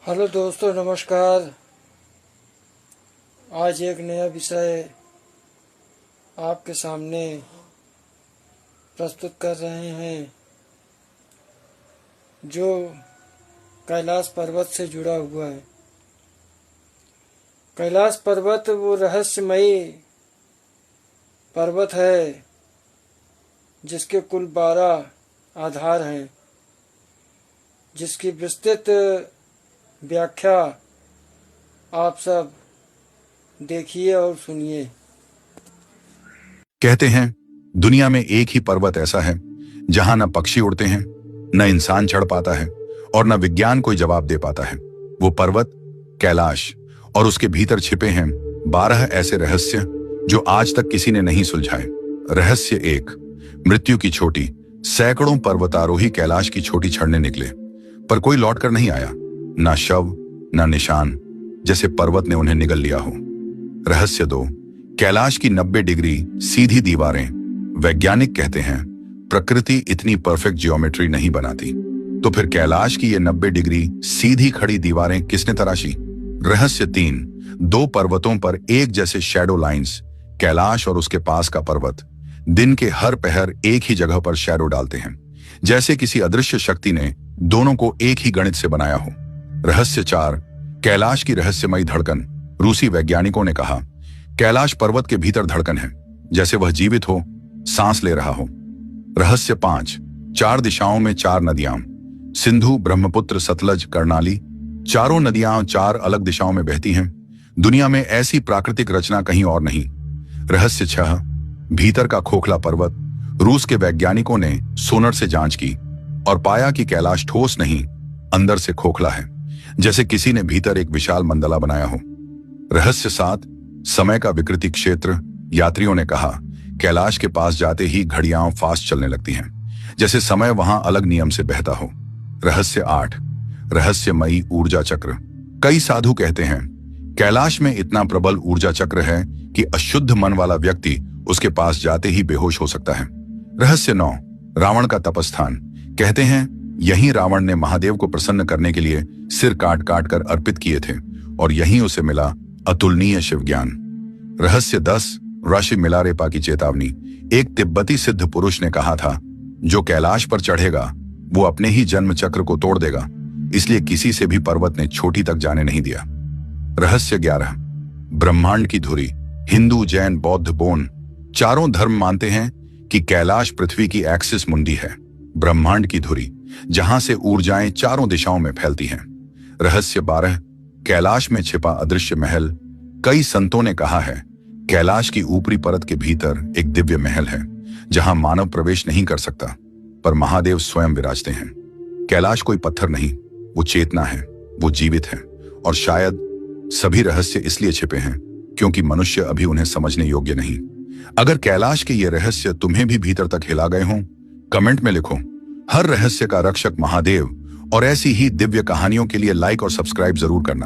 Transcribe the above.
Hello दोस्तों, नमस्कार। आज एक नया विषय आपके सामने प्रस्तुत कर रहे हैं जो कैलाश पर्वत से जुड़ा हुआ है। कैलाश पर्वत वो रहस्यमयी पर्वत है जिसके कुल 12 आधार हैं, जिसकी विस्तृत व्याख्या आप सब देखिए और सुनिए। कहते हैं दुनिया में एक ही पर्वत ऐसा है जहां न पक्षी उड़ते हैं, न इंसान चढ़ पाता है और न विज्ञान कोई जवाब दे पाता है। वो पर्वत कैलाश, और उसके भीतर छिपे हैं 12 ऐसे रहस्य जो आज तक किसी ने नहीं सुलझाए। रहस्य 1। मृत्यु की छोटी। सैकड़ों पर्वतारोही कैलाश की छोटी चढ़ने निकले, पर कोई लौटकर नहीं आया। ना शव, ना निशान, जैसे पर्वत ने उन्हें निगल लिया हो। रहस्य 2। कैलाश की 90 डिग्री सीधी दीवारें। वैज्ञानिक कहते हैं प्रकृति इतनी परफेक्ट जियोमेट्री नहीं बनाती, तो फिर कैलाश की ये 90 डिग्री सीधी खड़ी दीवारें किसने तराशी? रहस्य 3। 2 पर्वतों पर एक जैसे शैडो लाइंस। कैलाश और उसके पास का पर्वत दिन के हर पहर एक ही जगह पर शैडो डालते हैं, जैसे किसी अदृश्य शक्ति ने दोनों को एक ही गणित से बनाया हो। रहस्य 4। कैलाश की रहस्यमयी धड़कन। रूसी वैज्ञानिकों ने कहा कैलाश पर्वत के भीतर धड़कन है, जैसे वह जीवित हो, सांस ले रहा हो। रहस्य 5। 4 दिशाओं में 4 नदियां। सिंधु, ब्रह्मपुत्र, सतलज, कर्णाली। चारों नदियां 4 अलग दिशाओं में बहती हैं। दुनिया में ऐसी प्राकृतिक रचना कहीं और नहीं। रहस्य 6। भीतर का खोखला पर्वत। रूस के वैज्ञानिकों ने सोनर से जांच की और पाया कि कैलाश ठोस नहीं, अंदर से खोखला है, जैसे किसी ने भीतर एक विशाल मंडला बनाया हो। रहस्य 7। समय का विकृति क्षेत्र। यात्रियों ने कहा कैलाश के पास जाते ही घड़ियां फास्ट चलने लगती हैं, जैसे समय वहां अलग नियम से बहता हो। रहस्य 8। रहस्यमयी ऊर्जा चक्र। कई साधु कहते हैं कैलाश में इतना प्रबल ऊर्जा चक्र है कि अशुद्ध मन वाला व्यक्ति उसके पास जाते ही बेहोश हो सकता है। रहस्य 9। रावण का तपस्थान। कहते हैं यहीं रावण ने महादेव को प्रसन्न करने के लिए सिर काट काट कर अर्पित किए थे और यहीं उसे मिला अतुलनीय शिव ज्ञान। रहस्य 10। ऋषि मिलारेपा की चेतावनी। एक तिब्बती सिद्ध पुरुष ने कहा था जो कैलाश पर चढ़ेगा वो अपने ही जन्म चक्र को तोड़ देगा, इसलिए किसी से भी पर्वत ने छोटी तक जाने नहीं दिया। रहस्य 11। ब्रह्मांड की धुरी। हिंदू, जैन, बौद्ध, बोन चारों धर्म मानते हैं कि कैलाश पृथ्वी की एक्सिस मुंडी है, ब्रह्मांड की धुरी, जहां से ऊर्जाएं चारों दिशाओं में फैलती हैं। रहस्य 12। कैलाश में छिपा अदृश्य महल। कई संतों ने कहा है कैलाश की ऊपरी परत के भीतर एक दिव्य महल है जहां मानव प्रवेश नहीं कर सकता, पर महादेव स्वयं विराजते हैं। कैलाश कोई पत्थर नहीं, वो चेतना है, वो जीवित है, और शायद सभी रहस्य इसलिए छिपे हैं क्योंकि मनुष्य अभी उन्हें समझने योग्य नहीं। अगर कैलाश के ये रहस्य तुम्हें भी भीतर तक हिला गए हों, कमेंट में लिखो हर रहस्य का रक्षक महादेव, और ऐसी ही दिव्य कहानियों के लिए लाइक और सब्सक्राइब जरूर करना।